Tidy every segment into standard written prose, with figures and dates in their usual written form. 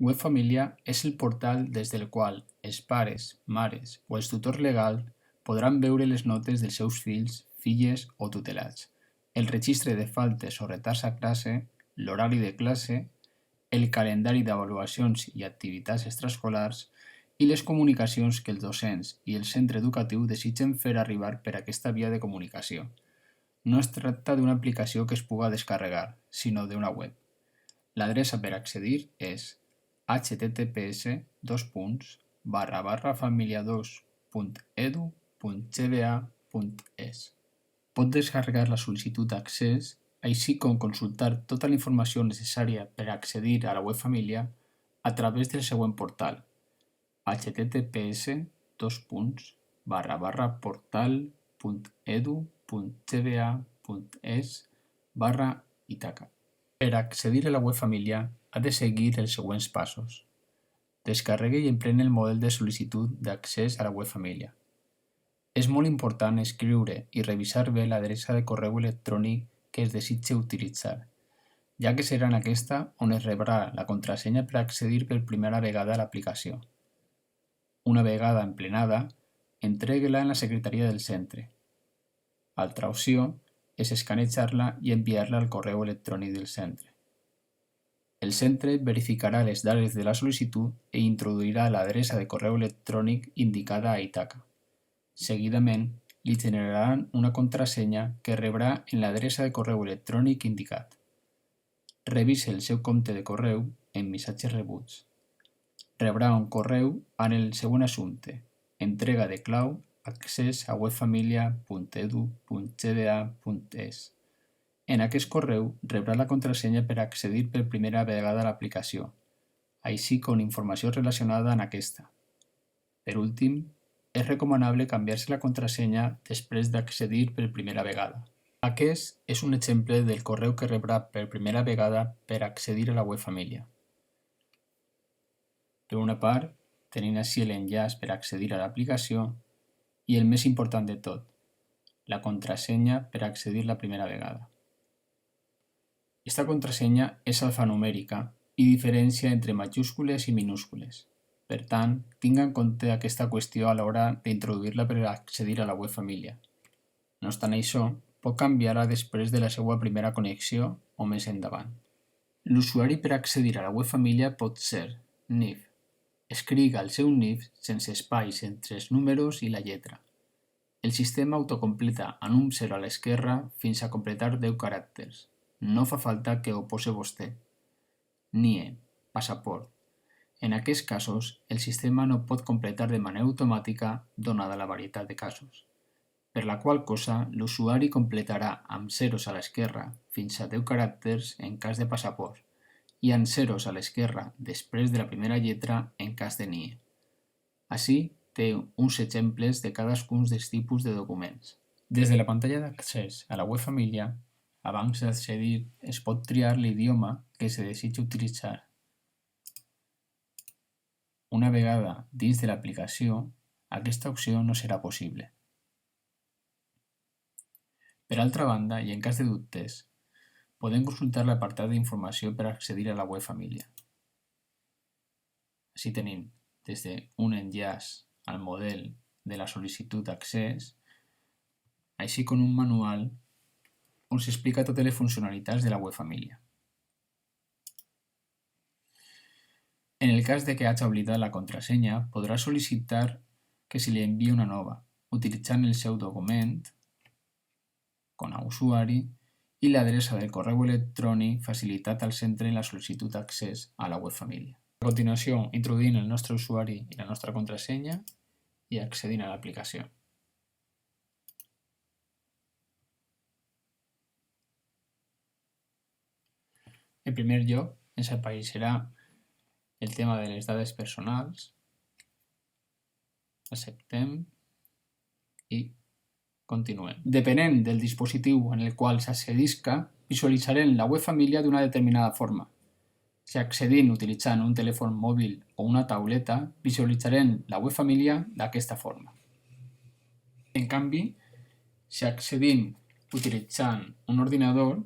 Web Família és el portal des del qual els pares, mares o els tutors legals podran veure les notes dels seus fills, filles o tutelats, el registre de faltes o retards a classe, l'horari de classe, el calendari d'avaluacions i activitats extraescolars i les comunicacions que els docents i el centre educatiu desitgen fer arribar per aquesta via de comunicació. No es tracta d'una aplicació que es puga descarregar, sinó d'una web. L'adreça per accedir és https://familia2.edu.gba.es. Pot descarregar la sol·licitud d'accés, així com consultar tota la informació necessària per accedir a la web Família a través del següent portal: https://portal.edu.gba.es/Itaca. Per accedir a la web Família ha de seguir els següents passos. Descarregue i emprene el model de sol·licitud d'accés a la web Família. És molt important escriure i revisar bé l'adreça de correu electrònic que es desitja utilitzar, ja que serà en aquesta on es rebrà la contrasenya per accedir per primera vegada a l'aplicació. Una vegada emplenada, entregue-la en la secretaria del centre. Altra opció és escanejar-la i enviar-la al correu electrònic del centre. El centre verificarà les dades de la sol·licitud i introduirà l'adreça de correu electrònic indicada a Itaca. Seguidament, li generaran una contrasenya que rebrà en l'adreça de correu electrònic indicat. Revise el seu compte de correu en missatges rebuts. Rebrà un correu amb el següent assumpte: entrega de clau, accés a webfamilia.edu.gba.es. En aquest correu rebrà la contrasenya per accedir per primera vegada a l'aplicació, així com informació relacionada amb aquesta. Per últim, és recomanable canviar-se la contrasenya després d'accedir per primera vegada. Aquest és un exemple del correu que rebrà per primera vegada per accedir a la web Família. Per una part, tenim així l'enllaç per accedir a l'aplicació i el més important de tot, la contrasenya per accedir la primera vegada. Esta contrasenya és alfanumèrica i diferència entre majúscules i minúscules. Per tant, tinga en compte aquesta qüestió a l'hora d'introduir-la per accedir a la web Família. No obstant això, pot canviar-la després de la seva primera connexió o més endavant. L'usuari per accedir a la web Família pot ser NIF. Escriga el seu NIF sense espais entre els números i la lletra. El sistema autocompleta amb un 0 a l'esquerra fins a completar 10 caràcters. No fa falta que ho posi vostè. NIE, passaport. En aquests casos, el sistema no pot completar de manera automàtica donada la varietat de casos, per la qual cosa l'usuari completarà amb zeros a l'esquerra fins a 10 caràcters en cas de passaport i amb zeros a l'esquerra després de la primera lletra en cas de NIE. Així, té uns exemples de cadascun dels tipus de documents. Des de la pantalla d'accés a la web Família, abans d'accedir es pot triar l'idioma que se desitja utilitzar. Una vegada dins de l'aplicació, aquesta opció no serà possible. Per altra banda, i en cas de dubtes, podem consultar l'apartat d'informació per accedir a la web Família. Així tenim des d'un enllaç al model de la sol·licitud d'accés, així com un manual on s'explica totes les funcionalitats de la web Família. En el cas de que hagi oblidat la contrasenya, podrà sol·licitar que se li enviï una nova, utilitzant el seu document com a usuari i l'adreça del correu electrònic facilitat al centre en la sol·licitud d'accés a la web Família. A continuació, introduïm el nostre usuari i la nostra contrasenya i accedint a l'aplicació. En primer lloc, ens apareixerà el tema de les dades personals. Acceptem i continuem. Depenent del dispositiu en el qual s'accedisca, visualitzarem la web Família d'una determinada forma. Si accedim utilitzant un telèfon mòbil o una tauleta, visualitzarem la web Família d'aquesta forma. En canvi, si accedim utilitzant un ordinador,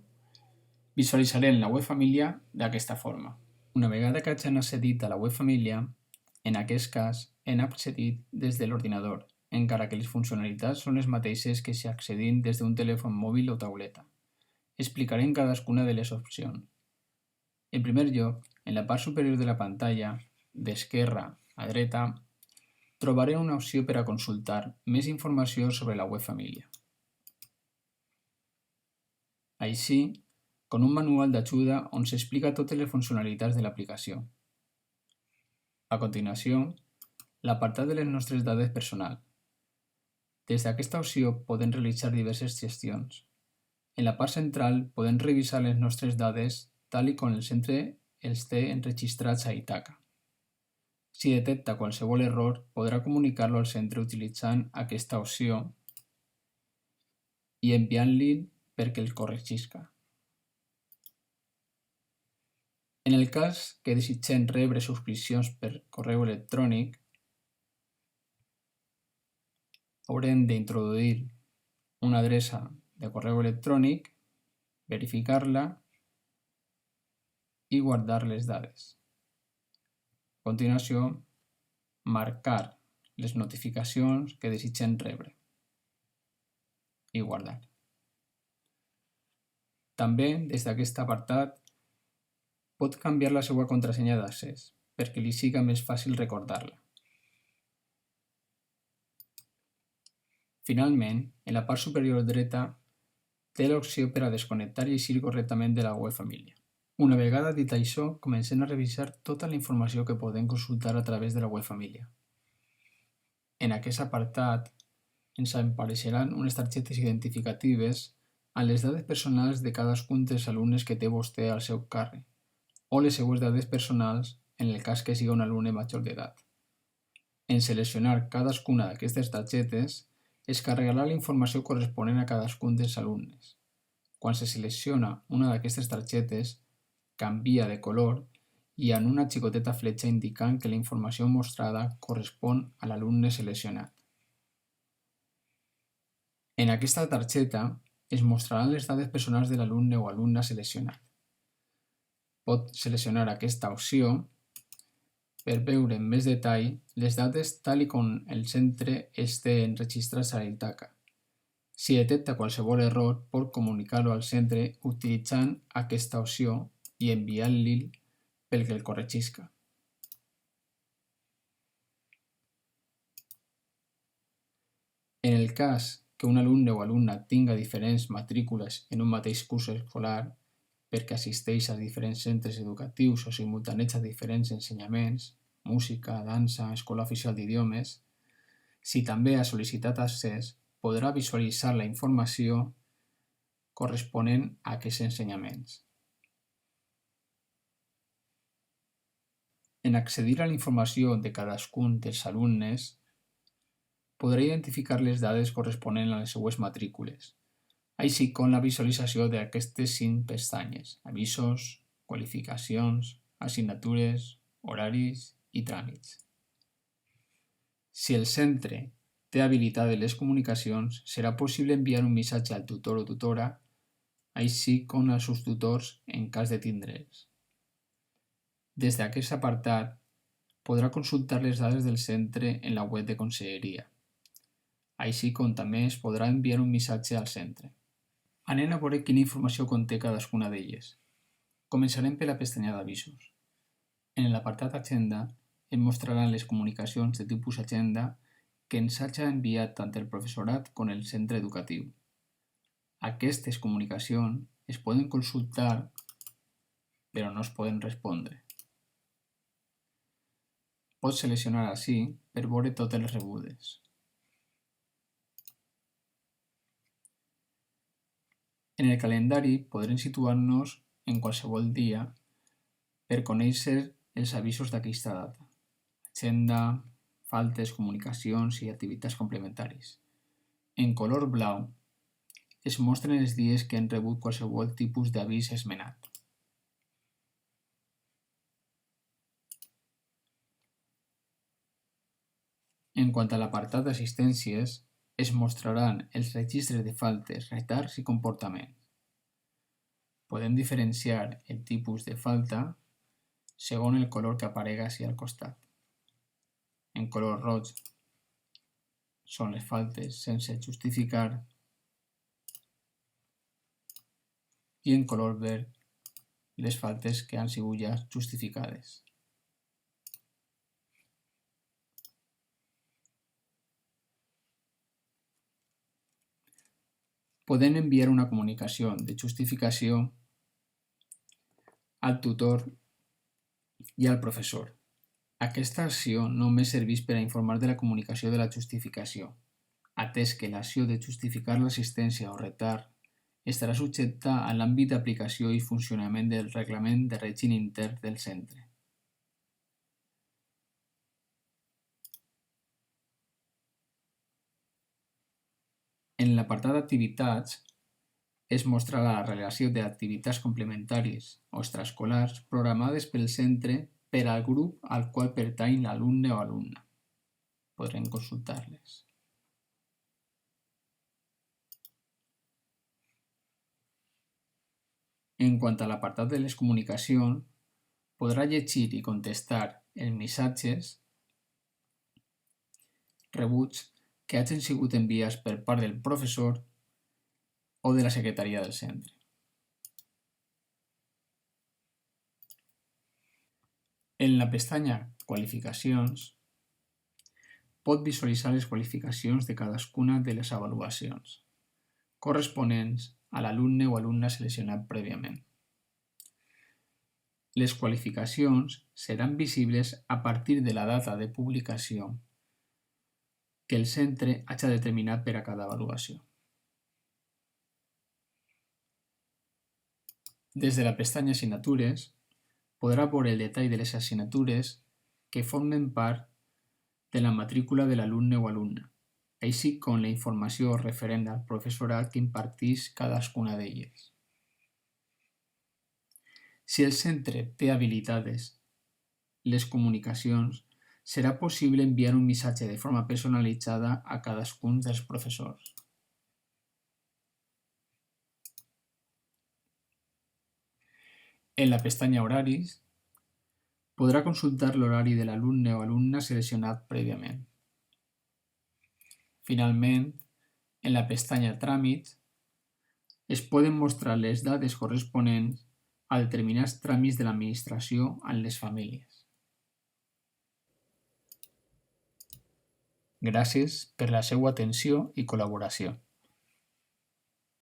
visualitzarem la web Família d'aquesta forma. Una vegada que hagin accedit a la web família, en aquest cas hem accedit des de l'ordinador, encara que les funcionalitats són les mateixes que si accedim des d'un telèfon mòbil o tauleta. Explicarem cadascuna de les opcions. En primer lloc, en la part superior de la pantalla, d'esquerra a dreta, trobarem una opció per a consultar més informació sobre la web família. Així, con un manual d'ajuda on s'explica totes les funcionalitats de l'aplicació. A continuació, l'apartat de les nostres dades personals. Des d'aquesta opció podem realitzar diverses gestions. En la part central podem revisar les nostres dades tal i com el centre els té enregistrats a Ítaca. Si detecta qualsevol error, podrà comunicar-lo al centre utilitzant aquesta opció i enviant-li perquè el corregisca. En el cas que desitgem rebre subscripcions per correu electrònic, haurem d'introduir una adreça de correu electrònic, verificar-la i guardar les dades. A continuació, marcar les notificacions que desitgem rebre i guardar. També, des d'aquest apartat, pot canviar la seva contrasenya d'accés perquè li siga més fàcil recordar-la. Finalment, en la part superior dreta, té l'opció per a desconnectar i eixir correctament de la web família. Una vegada dit això, comencem a revisar tota la informació que podem consultar a través de la web família. En aquest apartat ens apareixeran unes targetes identificatives amb les dades personals de cadascun dels alumnes que té vostè al seu càrrec o les seues dades personals en el cas que sigui un alumne major d'edat. En seleccionar cadascuna d'aquestes targetes, es carregarà la informació corresponent a cadascun dels alumnes. Quan se selecciona una d'aquestes targetes, canvia de color i amb una xicoteta fletxa indicant que la informació mostrada correspon a l'alumne seleccionat. En aquesta targeta es mostraran les dades personals de l'alumne o alumna seleccionat. Pot seleccionar aquesta opció per veure en més detall les dades tal i com el centre els té enregistrats a Ítaca. Si detecta qualsevol error, pot comunicar-ho al centre utilitzant aquesta opció i enviant-li perquè el corregisca. En el cas que un alumne o alumna tinga diferents matrícules en un mateix curs escolar perquè assisteix a diferents centres educatius o simultaneja diferents ensenyaments, música, dansa, escola oficial d'idiomes, si també ha sol·licitat accés, podrà visualitzar la informació corresponent a aquests ensenyaments. En accedir a la informació de cadascun dels alumnes, podrà identificar les dades corresponents a les seues matrícules, així com la visualització d'aquestes 5 pestanyes: avisos, qualificacions, assignatures, horaris i tràmits. Si el centre té habilitades les comunicacions, serà possible enviar un missatge al tutor o tutora, així com als subtutors en cas de tindre'ls. Des d'aquest apartat, podrà consultar les dades del centre en la web de conselleria, així com també es podrà enviar un missatge al centre. Anem a veure quina informació conté cadascuna d'elles. Començarem per la pestanya d'avisos. En l'apartat Agenda ens mostraran les comunicacions de tipus Agenda que ens hagi enviat tant el professorat com el centre educatiu. Aquestes comunicacions es poden consultar, però no es poden respondre. Pots seleccionar ací per veure totes les rebudes. En el calendari podrem situar-nos en qualsevol dia per conèixer els avisos d'aquesta data, agenda, faltes, comunicacions i activitats complementaris. En color blau es mostren els dies que hem rebut qualsevol tipus d'avís esmenat. En quant a l'apartat d'assistències, es mostraran els registres de faltes, retards i comportaments. Podem diferenciar el tipus de falta segons el color que aparega ací al costat. En color roig són les faltes sense justificar i en color verd les faltes que han sigut ja justificades. Podem enviar una comunicació de justificació al tutor i al professor. Aquesta acció només serveix per a informar de la comunicació de la justificació, atès que l'acció de justificar l'assistència o retard estarà subjecta a l'àmbit d'aplicació i funcionament del reglament de règim intern del centre. En l'apartat d'activitats es mostrarà la relació d'activitats complementàries o extraescolars programades pel centre per al grup al qual pertany l'alumne o alumna. Podrem consultar-les. En quant a l'apartat de les comunicacions, podrà llegir i contestar els missatges rebuts que hagin sigut enviats per part del professor o de la secretaria del centre. En la pestanya Qualificacions pot visualitzar les qualificacions de cadascuna de les avaluacions corresponents a l'alumne o alumna seleccionat prèviament. Les qualificacions seran visibles a partir de la data de publicació que el centre hagi determinat per a cada avaluació. Des de la pestanya Assignatures podrà veure el detall de les assignatures que formen part de la matrícula de l'alumne o alumna, així com la informació referent al professorat que imparteix cadascuna d'elles. Si el centre té habilitades les comunicacions, serà possible enviar un missatge de forma personalitzada a cadascun dels professors. En la pestanya Horaris podrà consultar l'horari de l'alumne o alumna seleccionat prèviament. Finalment, en la pestanya Tràmits es poden mostrar les dades corresponents a determinats tràmits de l'administració amb les famílies. Gràcies per la seva atenció i col·laboració.